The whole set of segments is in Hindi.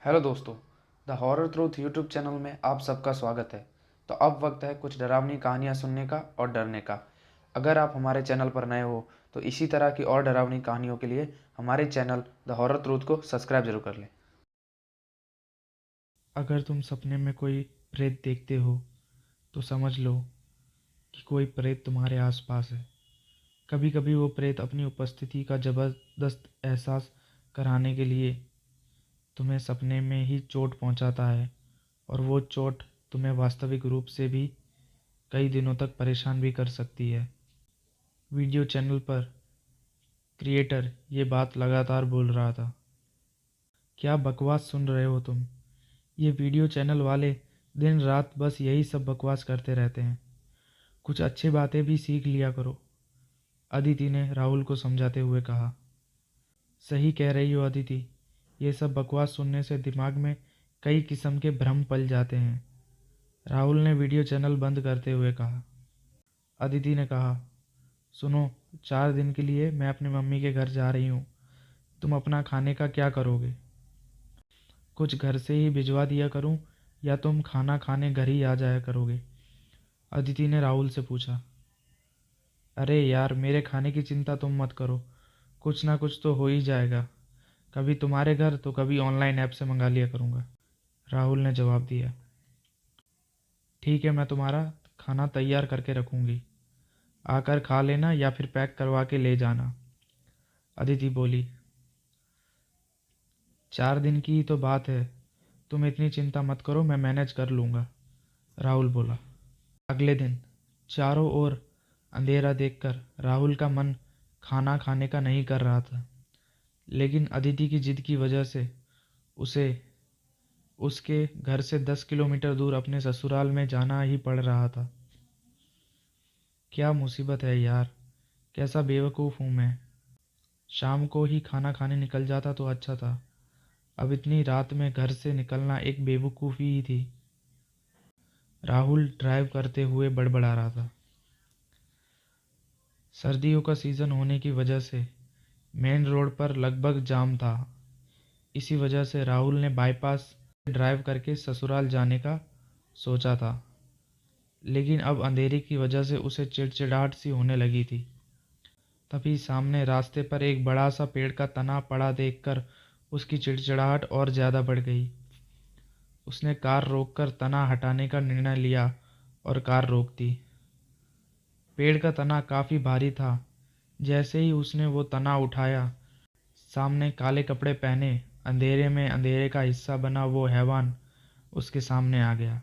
हेलो दोस्तों, the horror truth YouTube channel में आप सबका स्वागत है। तो अब वक्त है कुछ डरावनी कहानियाँ सुनने का और डरने का। अगर आप हमारे चैनल पर नए हो तो इसी तरह की और डरावनी कहानियों के लिए हमारे चैनल द हॉरर ट्रूथ को सब्सक्राइब जरूर कर लें। अगर तुम सपने में कोई प्रेत देखते हो तो समझ लो कि कोई प्रेत तुम्हारे आसपास है। कभी कभी वो प्रेत अपनी उपस्थिति का ज़बरदस्त एहसास कराने के लिए तुम्हें सपने में ही चोट पहुंचाता है, और वो चोट तुम्हें वास्तविक रूप से भी कई दिनों तक परेशान भी कर सकती है। वीडियो चैनल पर क्रिएटर ये बात लगातार बोल रहा था। क्या बकवास सुन रहे हो तुम? ये वीडियो चैनल वाले दिन रात बस यही सब बकवास करते रहते हैं। कुछ अच्छी बातें भी सीख लिया करो, अदिति ने राहुल को समझाते हुए कहा। सही कह रही हो अदिति, ये सब बकवास सुनने से दिमाग में कई किस्म के भ्रम पल जाते हैं, राहुल ने वीडियो चैनल बंद करते हुए कहा। अदिति ने कहा, सुनो, 4 दिन के लिए मैं अपनी मम्मी के घर जा रही हूँ। तुम अपना खाने का क्या करोगे? कुछ घर से ही भिजवा दिया करूँ या तुम खाना खाने घर ही आ जाया करोगे? अदिति ने राहुल से पूछा। अरे यार, मेरे खाने की चिंता तुम मत करो, कुछ ना कुछ तो हो ही जाएगा। कभी तुम्हारे घर तो कभी ऑनलाइन ऐप से मंगा लिया करूँगा, राहुल ने जवाब दिया। ठीक है, मैं तुम्हारा खाना तैयार करके रखूँगी, आकर खा लेना या फिर पैक करवा के ले जाना, अदिति बोली। 4 दिन की ही तो बात है, तुम इतनी चिंता मत करो, मैं मैनेज कर लूँगा, राहुल बोला। अगले दिन चारों ओर अंधेरा देखकर राहुल का मन खाना खाने का नहीं कर रहा था, लेकिन अदिति की जिद की वजह से उसे उसके घर से 10 किलोमीटर दूर अपने ससुराल में जाना ही पड़ रहा था। क्या मुसीबत है यार, कैसा बेवकूफ़ हूँ मैं। शाम को ही खाना खाने निकल जाता तो अच्छा था, अब इतनी रात में घर से निकलना एक बेवकूफ़ी ही थी, राहुल ड्राइव करते हुए बड़बड़ा रहा था। सर्दियों का सीज़न होने की वजह से मेन रोड पर लगभग जाम था। इसी वजह से राहुल ने बाईपास से ड्राइव करके ससुराल जाने का सोचा था, लेकिन अब अंधेरे की वजह से उसे चिड़चिड़ाहट सी होने लगी थी। तभी सामने रास्ते पर एक बड़ा सा पेड़ का तना पड़ा देखकर उसकी चिड़चिड़ाहट और ज़्यादा बढ़ गई। उसने कार रोककर तना हटाने का निर्णय लिया और कार रोक दी। पेड़ का तना काफ़ी भारी था। जैसे ही उसने वो तना उठाया, सामने काले कपड़े पहने अंधेरे में अंधेरे का हिस्सा बना वो हैवान उसके सामने आ गया।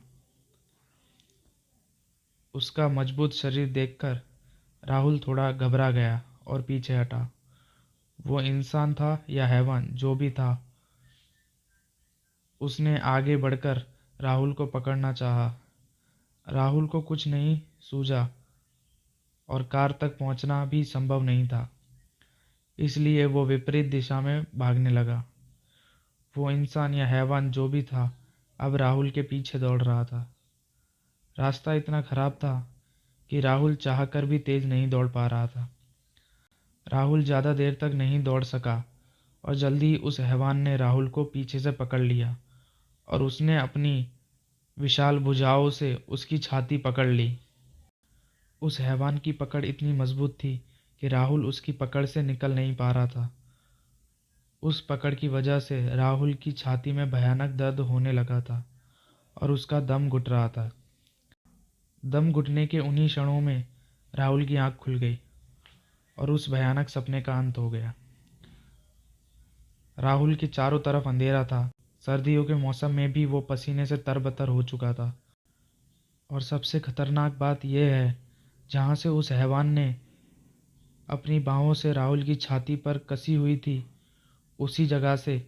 उसका मजबूत शरीर देखकर राहुल थोड़ा घबरा गया और पीछे हटा। वो इंसान था या हैवान, जो भी था, उसने आगे बढ़कर राहुल को पकड़ना चाहा। राहुल को कुछ नहीं सूझा और कार तक पहुंचना भी संभव नहीं था, इसलिए वो विपरीत दिशा में भागने लगा। वो इंसान या हैवान जो भी था, अब राहुल के पीछे दौड़ रहा था। रास्ता इतना खराब था कि राहुल चाहकर भी तेज नहीं दौड़ पा रहा था। राहुल ज़्यादा देर तक नहीं दौड़ सका और जल्दी ही उस हैवान ने राहुल को पीछे से पकड़ लिया और उसने अपनी विशाल भुजाओं से उसकी छाती पकड़ ली। उस हैवान की पकड़ इतनी मजबूत थी कि राहुल उसकी पकड़ से निकल नहीं पा रहा था। उस पकड़ की वजह से राहुल की छाती में भयानक दर्द होने लगा था और उसका दम घुट रहा था। दम घुटने के उन्हीं क्षणों में राहुल की आंख खुल गई और उस भयानक सपने का अंत हो गया। राहुल के चारों तरफ अंधेरा था। सर्दियों के मौसम में भी वो पसीने से तरबतर हो चुका था। और सबसे खतरनाक बात यह है, जहाँ से उस हैवान ने अपनी बाहों से राहुल की छाती पर कसी हुई थी, उसी जगह से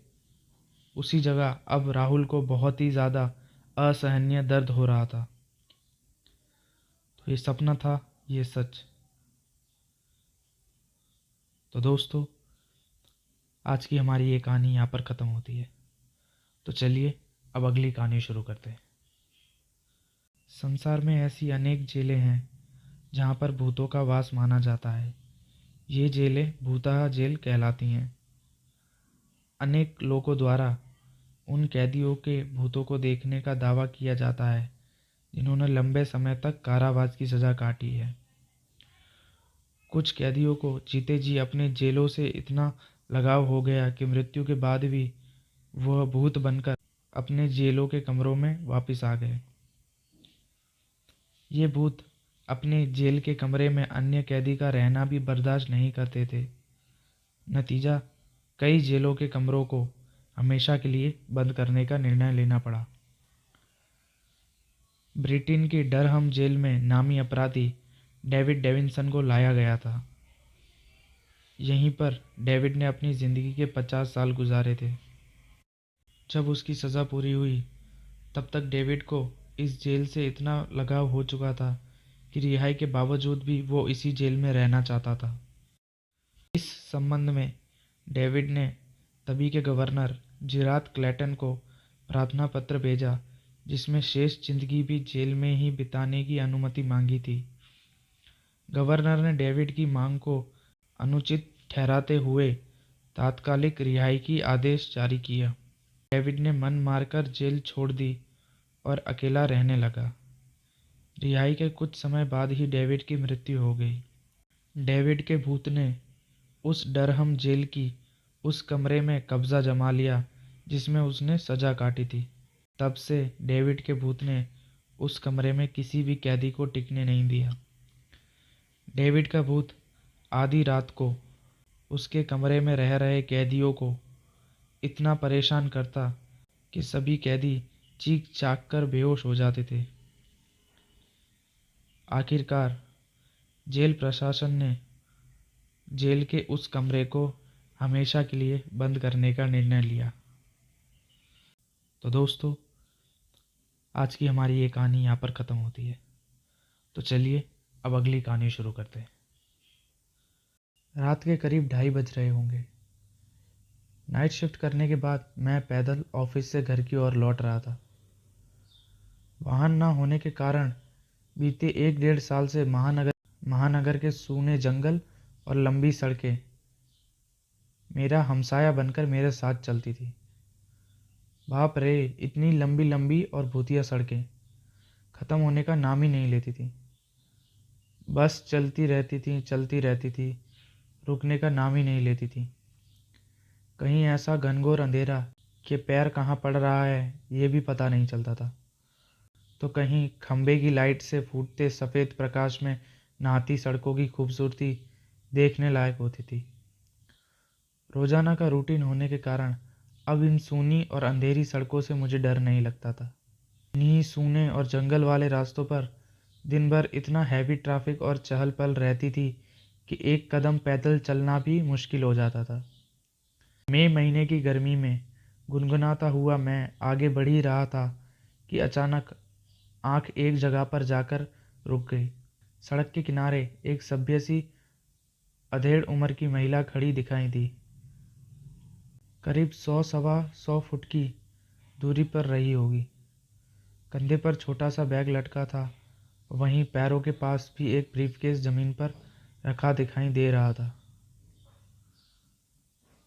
उसी जगह अब राहुल को बहुत ही ज़्यादा असहनीय दर्द हो रहा था। तो ये सपना था, ये सच। तो दोस्तों, आज की हमारी ये कहानी यहाँ पर ख़त्म होती है। तो चलिए अब अगली कहानी शुरू करते हैं। संसार में ऐसी अनेक जेलें हैं जहाँ पर भूतों का वास माना जाता है। ये जेलें भूतहा जेल कहलाती हैं। अनेक लोगों द्वारा उन कैदियों के भूतों को देखने का दावा किया जाता है जिन्होंने लंबे समय तक कारावास की सज़ा काटी है। कुछ कैदियों को जीते जी अपने जेलों से इतना लगाव हो गया कि मृत्यु के बाद भी वह भूत बनकर अपने जेलों के कमरों में वापस आ गए। ये भूत अपने जेल के कमरे में अन्य कैदी का रहना भी बर्दाश्त नहीं करते थे। नतीजा, कई जेलों के कमरों को हमेशा के लिए बंद करने का निर्णय लेना पड़ा। ब्रिटेन की डरहम जेल में नामी अपराधी डेविड डेविंसन को लाया गया था। यहीं पर डेविड ने अपनी ज़िंदगी के 50 साल गुजारे थे। जब उसकी सज़ा पूरी हुई तब तक डेविड को इस जेल से इतना लगाव हो चुका था कि रिहाई के बावजूद भी वो इसी जेल में रहना चाहता था। इस संबंध में डेविड ने तभी के गवर्नर जिरात क्लेटन को प्रार्थना पत्र भेजा, जिसमें शेष जिंदगी भी जेल में ही बिताने की अनुमति मांगी थी। गवर्नर ने डेविड की मांग को अनुचित ठहराते हुए तात्कालिक रिहाई की आदेश जारी किया। डेविड ने मन मारकर जेल छोड़ दी और अकेला रहने लगा। रिहाई के कुछ समय बाद ही डेविड की मृत्यु हो गई। डेविड के भूत ने उस डरहम जेल की उस कमरे में कब्जा जमा लिया जिसमें उसने सजा काटी थी। तब से डेविड के भूत ने उस कमरे में किसी भी कैदी को टिकने नहीं दिया। डेविड का भूत आधी रात को उसके कमरे में रह रहे कैदियों को इतना परेशान करता कि सभी कैदी चीख चाक कर बेहोश हो जाते थे। आखिरकार जेल प्रशासन ने जेल के उस कमरे को हमेशा के लिए बंद करने का निर्णय लिया। तो दोस्तों, आज की हमारी ये कहानी यहाँ पर ख़त्म होती है। तो चलिए अब अगली कहानी शुरू करते हैं। रात के करीब 2:30 बज रहे होंगे। नाइट शिफ्ट करने के बाद मैं पैदल ऑफिस से घर की ओर लौट रहा था। वाहन ना होने के कारण बीते 1-1.5 साल से महानगर के सूने जंगल और लंबी सड़कें मेरा हमसाया बनकर मेरे साथ चलती थी। बाप रे, इतनी लंबी लंबी और भूतिया सड़कें ख़त्म होने का नाम ही नहीं लेती थी। बस चलती रहती थी, रुकने का नाम ही नहीं लेती थी। कहीं ऐसा घनघोर अंधेरा कि पैर कहाँ पड़ रहा है ये भी पता नहीं चलता था, तो कहीं खंबे की लाइट से फूटते सफ़ेद प्रकाश में नहाती सड़कों की खूबसूरती देखने लायक होती थी। रोज़ाना का रूटीन होने के कारण अब इन सूनी और अंधेरी सड़कों से मुझे डर नहीं लगता था। इन्हीं सूने और जंगल वाले रास्तों पर दिन भर इतना हैवी ट्रैफिक और चहल पहल रहती थी कि एक कदम पैदल चलना भी मुश्किल हो जाता था। मई महीने की गर्मी में गुनगुनाता हुआ मैं आगे बढ़ ही रहा था कि अचानक आंख एक जगह पर जाकर रुक गई। सड़क के किनारे एक सभ्य सी अधेड़ उम्र की महिला खड़ी दिखाई दी। करीब 100-125 फुट की दूरी पर रही होगी। कंधे पर छोटा सा बैग लटका था, वहीं पैरों के पास भी एक ब्रीफकेस जमीन पर रखा दिखाई दे रहा था।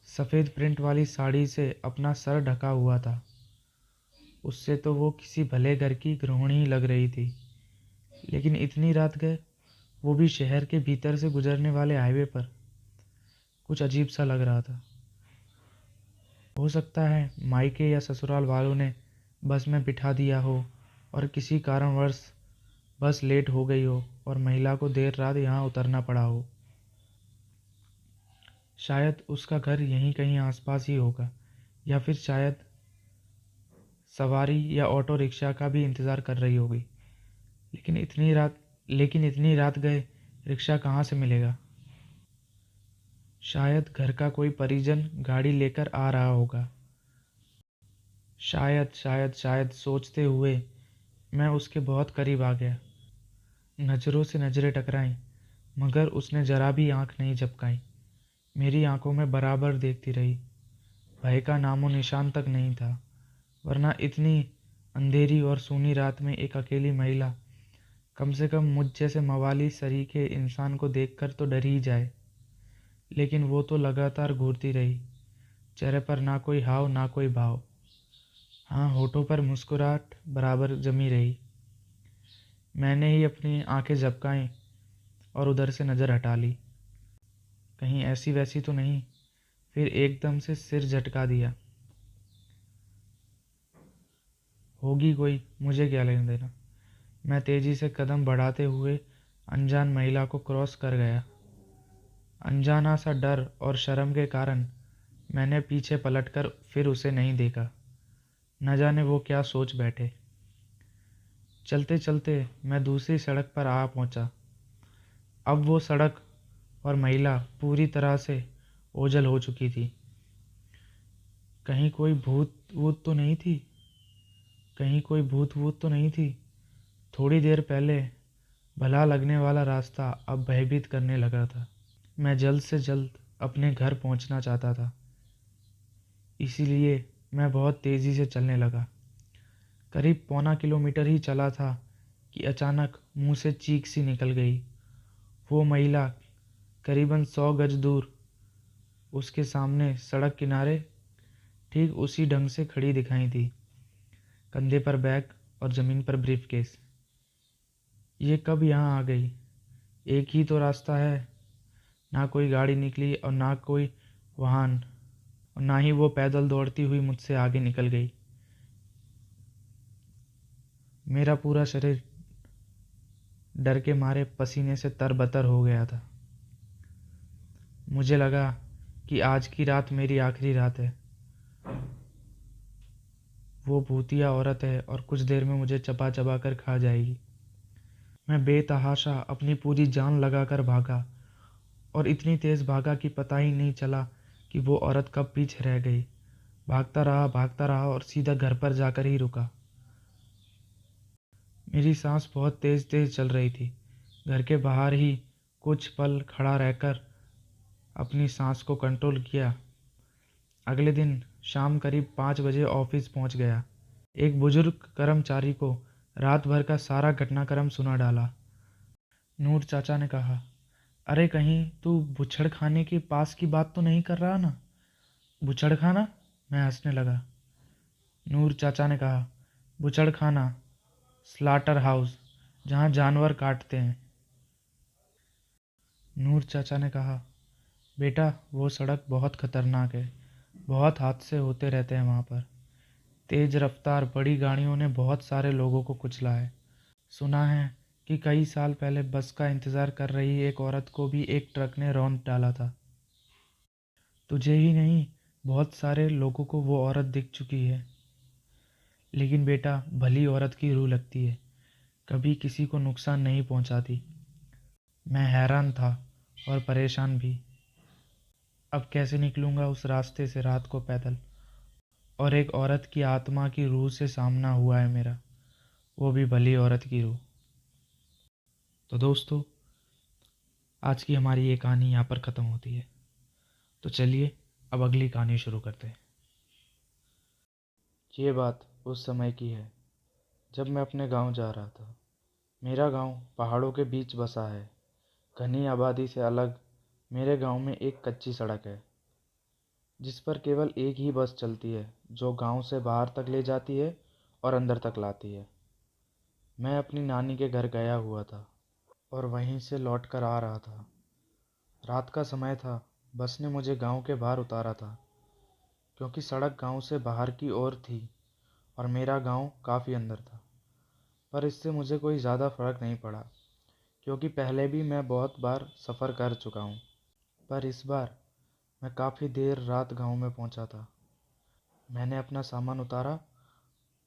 सफ़ेद प्रिंट वाली साड़ी से अपना सर ढका हुआ था। उससे तो वो किसी भले घर की गृहिणी ही लग रही थी, लेकिन इतनी रात गए, वो भी शहर के भीतर से गुजरने वाले हाईवे पर, कुछ अजीब सा लग रहा था। हो सकता है मायके या ससुराल वालों ने बस में बिठा दिया हो और किसी कारणवश बस लेट हो गई हो और महिला को देर रात यहाँ उतरना पड़ा हो। शायद उसका घर यहीं कहीं आसपास ही होगा, या फिर शायद सवारी या ऑटो रिक्शा का भी इंतज़ार कर रही होगी। लेकिन इतनी रात गए रिक्शा कहाँ से मिलेगा? शायद घर का कोई परिजन गाड़ी लेकर आ रहा होगा। शायद सोचते हुए मैं उसके बहुत करीब आ गया। नज़रों से नज़रें टकराईं, मगर उसने ज़रा भी आंख नहीं झपकाई। मेरी आंखों में बराबर देखती रही। भय का नामो निशान तक नहीं था, वरना इतनी अंधेरी और सूनी रात में एक अकेली महिला कम से कम मुझ जैसे मवाली सरीखे इंसान को देखकर तो डर ही जाए। लेकिन वो तो लगातार घूरती रही, चेहरे पर ना कोई हाव ना कोई भाव। हाँ, होठों पर मुस्कुराहट बराबर जमी रही। मैंने ही अपनी आंखें झपकाईं और उधर से नज़र हटा ली। कहीं ऐसी वैसी तो नहीं। फिर एकदम से सिर झटका दिया। होगी कोई, मुझे क्या लेना देना। मैं तेजी से कदम बढ़ाते हुए अनजान महिला को क्रॉस कर गया। अनजाना सा डर और शर्म के कारण मैंने पीछे पलटकर फिर उसे नहीं देखा। न जाने वो क्या सोच बैठे। चलते चलते मैं दूसरी सड़क पर आ पहुंचा। अब वो सड़क और महिला पूरी तरह से ओझल हो चुकी थी। कहीं कोई भूत वूत तो नहीं थी। कहीं कोई भूत वूत तो नहीं थी। थोड़ी देर पहले भला लगने वाला रास्ता अब भयभीत करने लगा था। मैं जल्द से जल्द अपने घर पहुंचना चाहता था, इसीलिए मैं बहुत तेज़ी से चलने लगा। करीब पौना किलोमीटर ही चला था कि अचानक मुंह से चीख सी निकल गई। वो महिला करीबन 100 गज दूर उसके सामने सड़क किनारे ठीक उसी ढंग से खड़ी दिखाई दी, कंधे पर बैग और ज़मीन पर ब्रीफकेस। ये कब यहाँ आ गई? एक ही तो रास्ता है। ना कोई गाड़ी निकली और ना कोई वाहन, और ना ही वो पैदल दौड़ती हुई मुझसे आगे निकल गई। मेरा पूरा शरीर डर के मारे पसीने से तरबतर हो गया था। मुझे लगा कि आज की रात मेरी आखिरी रात है। वो भूतिया औरत है और कुछ देर में मुझे चबा चबा कर खा जाएगी। मैं बेतहाशा अपनी पूरी जान लगाकर भागा और इतनी तेज़ भागा कि पता ही नहीं चला कि वो औरत कब पीछे रह गई। भागता रहा और सीधा घर पर जाकर ही रुका। मेरी सांस बहुत तेज़ तेज़ चल रही थी। घर के बाहर ही कुछ पल खड़ा रहकर अपनी सांस को कंट्रोल किया। अगले दिन शाम करीब 5 बजे ऑफिस पहुंच गया। एक बुजुर्ग कर्मचारी को रात भर का सारा घटनाक्रम सुना डाला। नूर चाचा ने कहा, अरे कहीं तू बुछड़ खाने के पास की बात तो नहीं कर रहा ना? बुछड़ खाना? मैं हंसने लगा। नूर चाचा ने कहा, बुछड़ खाना, स्लाटर हाउस, जहाँ जानवर काटते हैं। नूर चाचा ने कहा, बेटा वो सड़क बहुत खतरनाक है। बहुत हादसे होते रहते हैं वहाँ पर। तेज़ रफ्तार बड़ी गाड़ियों ने बहुत सारे लोगों को कुचला है। सुना है कि कई साल पहले बस का इंतज़ार कर रही एक औरत को भी एक ट्रक ने रौंद डाला था। तुझे ही नहीं, बहुत सारे लोगों को वो औरत दिख चुकी है। लेकिन बेटा भली औरत की रूह लगती है, कभी किसी को नुकसान नहीं पहुंचाती। मैं हैरान था और परेशान भी। अब कैसे निकलूंगा उस रास्ते से रात को पैदल? और एक औरत की आत्मा की रूह से सामना हुआ है मेरा, वो भी भली औरत की रूह। तो दोस्तों, आज की हमारी ये कहानी यहाँ पर ख़त्म होती है। तो चलिए अब अगली कहानी शुरू करते हैं। ये बात उस समय की है जब मैं अपने गांव जा रहा था। मेरा गांव पहाड़ों के बीच बसा है। घनी आबादी से अलग मेरे गांव में एक कच्ची सड़क है जिस पर केवल एक ही बस चलती है जो गांव से बाहर तक ले जाती है और अंदर तक लाती है। मैं अपनी नानी के घर गया हुआ था और वहीं से लौट कर आ रहा था। रात का समय था। बस ने मुझे गांव के बाहर उतारा था क्योंकि सड़क गांव से बाहर की ओर थी और मेरा गांव काफ़ी अंदर था। पर इससे मुझे कोई ज़्यादा फ़र्क नहीं पड़ा क्योंकि पहले भी मैं बहुत बार सफ़र कर चुका हूँ। पर इस बार मैं काफ़ी देर रात गांव में पहुंचा था। मैंने अपना सामान उतारा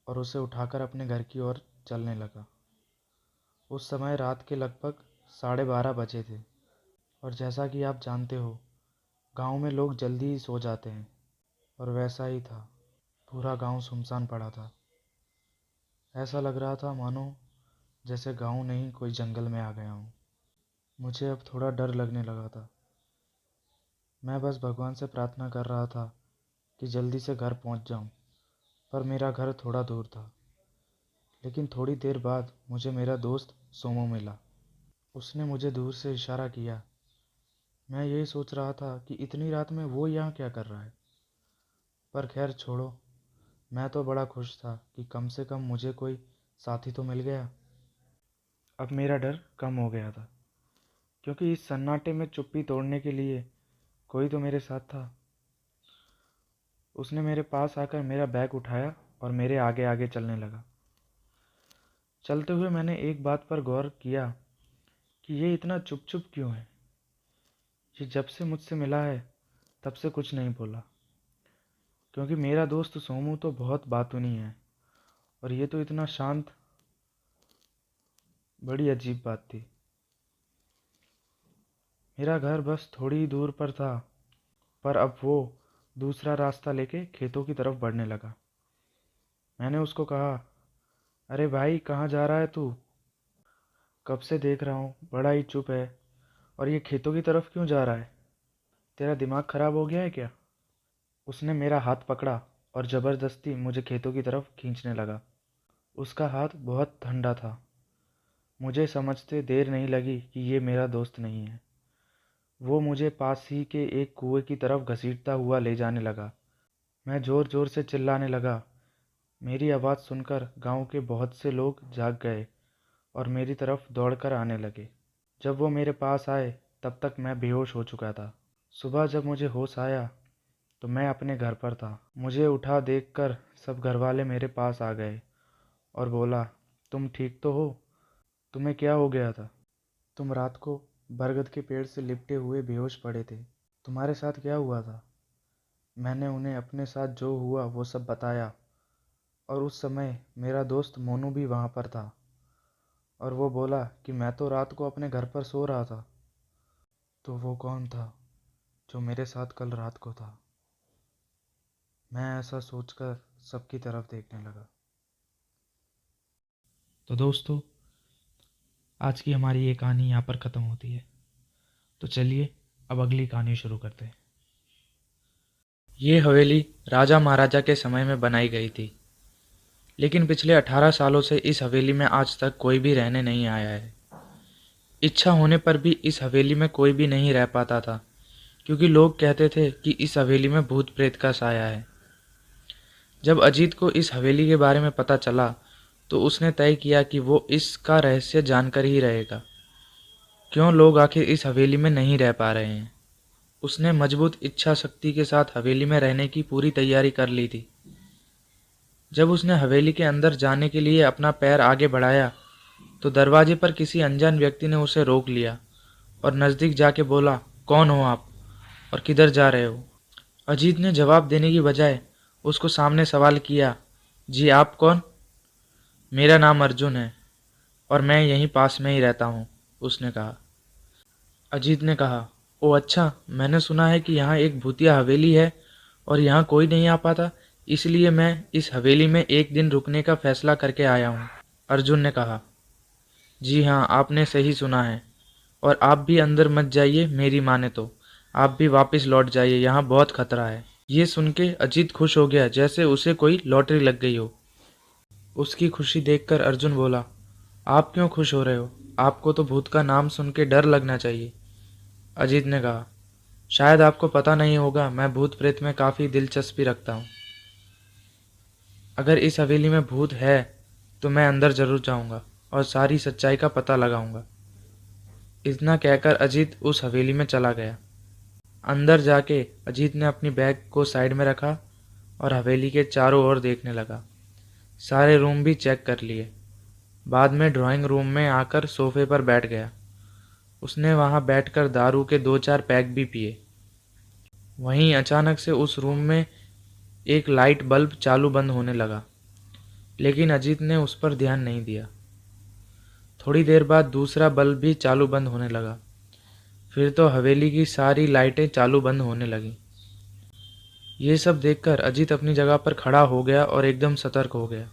और उसे उठाकर अपने घर की ओर चलने लगा। उस समय रात के लगभग 12:30 बजे थे और जैसा कि आप जानते हो, गांव में लोग जल्दी ही सो जाते हैं और वैसा ही था। पूरा गांव सुनसान पड़ा था। ऐसा लग रहा था मानो जैसे गांव नहीं कोई जंगल में आ गया हूँ। मुझे अब थोड़ा डर लगने लगा था। मैं बस भगवान से प्रार्थना कर रहा था कि जल्दी से घर पहुँच जाऊँ। पर मेरा घर थोड़ा दूर था। लेकिन थोड़ी देर बाद मुझे मेरा दोस्त सोमो मिला। उसने मुझे दूर से इशारा किया। मैं यही सोच रहा था कि इतनी रात में वो यहाँ क्या कर रहा है। पर खैर छोड़ो, मैं तो बड़ा खुश था कि कम से कम मुझे कोई साथी तो मिल गया। अब मेरा डर कम हो गया था, क्योंकि इस सन्नाटे में चुप्पी तोड़ने के लिए कोई तो मेरे साथ था। उसने मेरे पास आकर मेरा बैग उठाया और मेरे आगे आगे चलने लगा। चलते हुए मैंने एक बात पर गौर किया कि ये इतना चुप चुप क्यों है। ये जब से मुझसे मिला है तब से कुछ नहीं बोला, क्योंकि मेरा दोस्त सोमू तो बहुत बातूनी है और ये तो इतना शांत। बड़ी अजीब बात थी। मेरा घर बस थोड़ी ही दूर पर था, पर अब वो दूसरा रास्ता लेके खेतों की तरफ बढ़ने लगा। मैंने उसको कहा, अरे भाई, कहाँ जा रहा है तू? कब से देख रहा हूँ बड़ा ही चुप है, और ये खेतों की तरफ क्यों जा रहा है? तेरा दिमाग खराब हो गया है क्या? उसने मेरा हाथ पकड़ा और ज़बरदस्ती मुझे खेतों की तरफ खींचने लगा। उसका हाथ बहुत ठंडा था। मुझे समझते देर नहीं लगी कि ये मेरा दोस्त नहीं है। वो मुझे पास ही के एक कुएं की तरफ घसीटता हुआ ले जाने लगा। मैं ज़ोर ज़ोर से चिल्लाने लगा। मेरी आवाज़ सुनकर गांव के बहुत से लोग जाग गए और मेरी तरफ दौड़कर आने लगे। जब वो मेरे पास आए तब तक मैं बेहोश हो चुका था। सुबह जब मुझे होश आया तो मैं अपने घर पर था। मुझे उठा देखकर सब घरवाले मेरे पास आ गए और बोला, तुम ठीक तो हो? तुम्हें क्या हो गया था? तुम रात को बरगद के पेड़ से लिपटे हुए बेहोश पड़े थे। तुम्हारे साथ क्या हुआ था? मैंने उन्हें अपने साथ जो हुआ वो सब बताया, और उस समय मेरा दोस्त मोनू भी वहाँ पर था, और वो बोला कि मैं तो रात को अपने घर पर सो रहा था। तो वो कौन था जो मेरे साथ कल रात को था? मैं ऐसा सोचकर सबकी तरफ देखने लगा। तो दोस्तों, आज की हमारी ये कहानी यहाँ पर ख़त्म होती है। तो चलिए अब अगली कहानी शुरू करते हैं। ये हवेली राजा महाराजा के समय में बनाई गई थी, लेकिन पिछले 18 सालों से इस हवेली में आज तक कोई भी रहने नहीं आया है। इच्छा होने पर भी इस हवेली में कोई भी नहीं रह पाता था, क्योंकि लोग कहते थे कि इस हवेली में भूत प्रेत का साया है। जब अजीत को इस हवेली के बारे में पता चला तो उसने तय किया कि वो इसका रहस्य जानकर ही रहेगा। क्यों लोग आखिर इस हवेली में नहीं रह पा रहे हैं? उसने मजबूत इच्छा शक्ति के साथ हवेली में रहने की पूरी तैयारी कर ली थी। जब उसने हवेली के अंदर जाने के लिए अपना पैर आगे बढ़ाया तो दरवाजे पर किसी अनजान व्यक्ति ने उसे रोक लिया और नज़दीक जाके बोला, कौन हो आप और किधर जा रहे हो? अजीत ने जवाब देने की बजाय उसको सामने सवाल किया, जी आप कौन? मेरा नाम अर्जुन है और मैं यहीं पास में ही रहता हूँ, उसने कहा। अजीत ने कहा, ओ अच्छा, मैंने सुना है कि यहाँ एक भूतिया हवेली है और यहाँ कोई नहीं आ पाता, इसलिए मैं इस हवेली में एक दिन रुकने का फैसला करके आया हूँ। अर्जुन ने कहा, जी हाँ, आपने सही सुना है, और आप भी अंदर मत जाइए, मेरी माने तो आप भी वापस लौट जाइए, यहाँ बहुत खतरा है। ये सुन के अजीत खुश हो गया, जैसे उसे कोई लॉटरी लग गई हो। उसकी खुशी देखकर अर्जुन बोला, आप क्यों खुश हो रहे हो? आपको तो भूत का नाम सुन के डर लगना चाहिए। अजीत ने कहा, शायद आपको पता नहीं होगा, मैं भूत प्रेत में काफ़ी दिलचस्पी रखता हूँ। अगर इस हवेली में भूत है तो मैं अंदर जरूर जाऊँगा और सारी सच्चाई का पता लगाऊंगा। इतना कहकर अजीत उस हवेली में चला गया। अंदर जाके अजीत ने अपनी बैग को साइड में रखा और हवेली के चारों ओर देखने लगा। सारे रूम भी चेक कर लिए। बाद में ड्राइंग रूम में आकर सोफे पर बैठ गया। उसने वहां बैठकर दारू के 2-4 पैक भी पिए। वहीं अचानक से उस रूम में एक लाइट बल्ब चालू बंद होने लगा, लेकिन अजीत ने उस पर ध्यान नहीं दिया। थोड़ी देर बाद दूसरा बल्ब भी चालू बंद होने लगा। फिर तो हवेली की सारी लाइटें चालू बंद होने लगीं। ये सब देखकर अजीत अपनी जगह पर खड़ा हो गया और एकदम सतर्क हो गया।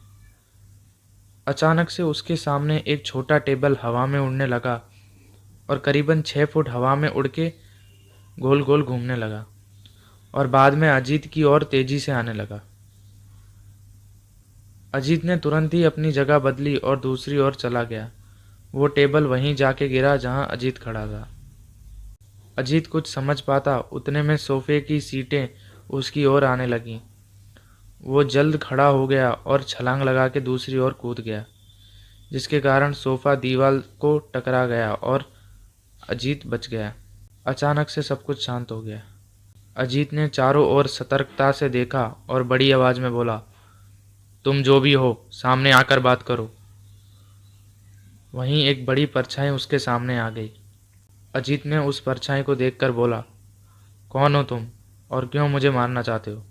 अचानक से उसके सामने एक छोटा टेबल हवा में उड़ने लगा और करीबन 6 फुट हवा में उड़ के गोल गोल घूमने लगा और बाद में अजीत की ओर तेजी से आने लगा। अजीत ने तुरंत ही अपनी जगह बदली और दूसरी ओर चला गया। वो टेबल वहीं जाके गिरा जहां अजीत खड़ा था। अजीत कुछ समझ पाता उतने में सोफे की सीटें उसकी ओर आने लगीं। वो जल्द खड़ा हो गया और छलांग लगा के दूसरी ओर कूद गया, जिसके कारण सोफा दीवार को टकरा गया और अजीत बच गया। अचानक से सब कुछ शांत हो गया। अजीत ने चारों ओर सतर्कता से देखा और बड़ी आवाज में बोला, तुम जो भी हो, सामने आकर बात करो। वहीं एक बड़ी परछाई उसके सामने आ गई। अजीत ने उस परछाई को देखकर बोला, कौन हो तुम और क्यों मुझे मारना चाहते हो?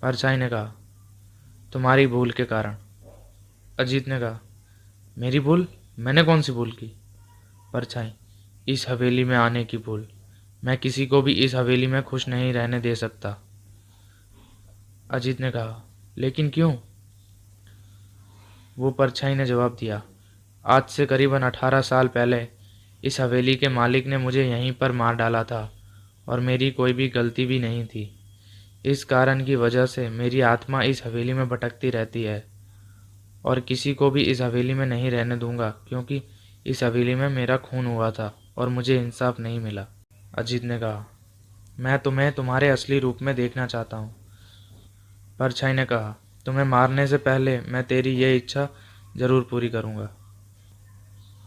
परछाई ने कहा, तुम्हारी भूल के कारण। अजीत ने कहा, मेरी भूल? मैंने कौन सी भूल की? परछाई, इस हवेली में आने की भूल। मैं किसी को भी इस हवेली में खुश नहीं रहने दे सकता। अजीत ने कहा, लेकिन क्यों? वो परछाई ने जवाब दिया, आज से करीबन 18 साल पहले इस हवेली के मालिक ने मुझे यहीं पर मार डाला था और मेरी कोई भी गलती भी नहीं थी। इस कारण की वजह से मेरी आत्मा इस हवेली में भटकती रहती है और किसी को भी इस हवेली में नहीं रहने दूंगा, क्योंकि इस हवेली में मेरा खून हुआ था और मुझे इंसाफ नहीं मिला। अजीत ने कहा, मैं तुम्हें तुम्हारे असली रूप में देखना चाहता हूँ। परछाई ने कहा, तुम्हें मारने से पहले मैं तेरी ये इच्छा जरूर पूरी करूँगा।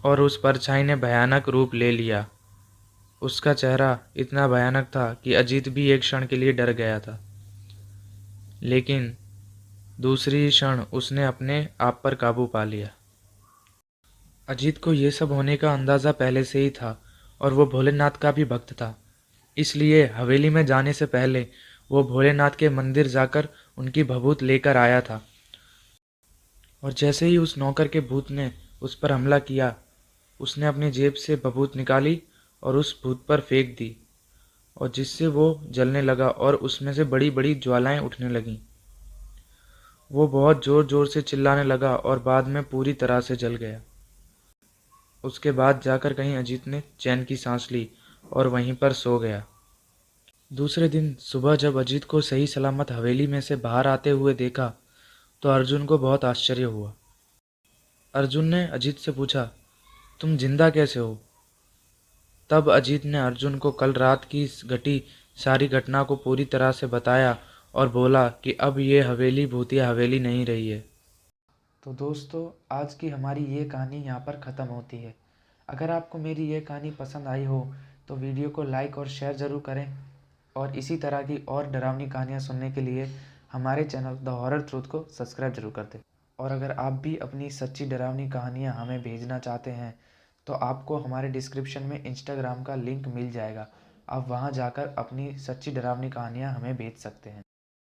और उस परछाई ने भयानक रूप ले लिया। उसका चेहरा इतना भयानक था कि अजीत भी एक क्षण के लिए डर गया था, लेकिन दूसरी ही क्षण उसने अपने आप पर काबू पा लिया। अजीत को ये सब होने का अंदाज़ा पहले से ही था और वो भोलेनाथ का भी भक्त था। इसलिए हवेली में जाने से पहले वो भोलेनाथ के मंदिर जाकर उनकी भभूत लेकर आया था। और जैसे ही उस नौकर के भूत ने उस पर हमला किया, उसने अपनी जेब से भभूत निकाली और उस भूत पर फेंक दी, और जिससे वो जलने लगा और उसमें से बड़ी बड़ी ज्वालाएं उठने लगीं। वो बहुत ज़ोर ज़ोर से चिल्लाने लगा और बाद में पूरी तरह से जल गया। उसके बाद जाकर कहीं अजीत ने चैन की सांस ली और वहीं पर सो गया। दूसरे दिन सुबह जब अजीत को सही सलामत हवेली में से बाहर आते हुए देखा तो अर्जुन को बहुत आश्चर्य हुआ। अर्जुन ने अजीत से पूछा, तुम जिंदा कैसे हो? तब अजीत ने अर्जुन को कल रात की घटी सारी घटना को पूरी तरह से बताया और बोला कि अब ये हवेली भूतिया हवेली नहीं रही है। तो दोस्तों, आज की हमारी ये कहानी यहाँ पर ख़त्म होती है। अगर आपको मेरी ये कहानी पसंद आई हो तो वीडियो को लाइक और शेयर ज़रूर करें, और इसी तरह की और डरावनी कहानियाँ सुनने के लिए हमारे चैनल द हॉरर ट्रूथ को सब्सक्राइब जरूर कर दें। और अगर आप भी अपनी सच्ची डरावनी कहानियाँ हमें भेजना चाहते हैं तो आपको हमारे डिस्क्रिप्शन में इंस्टाग्राम का लिंक मिल जाएगा। आप वहाँ जाकर अपनी सच्ची डरावनी कहानियाँ हमें भेज सकते हैं।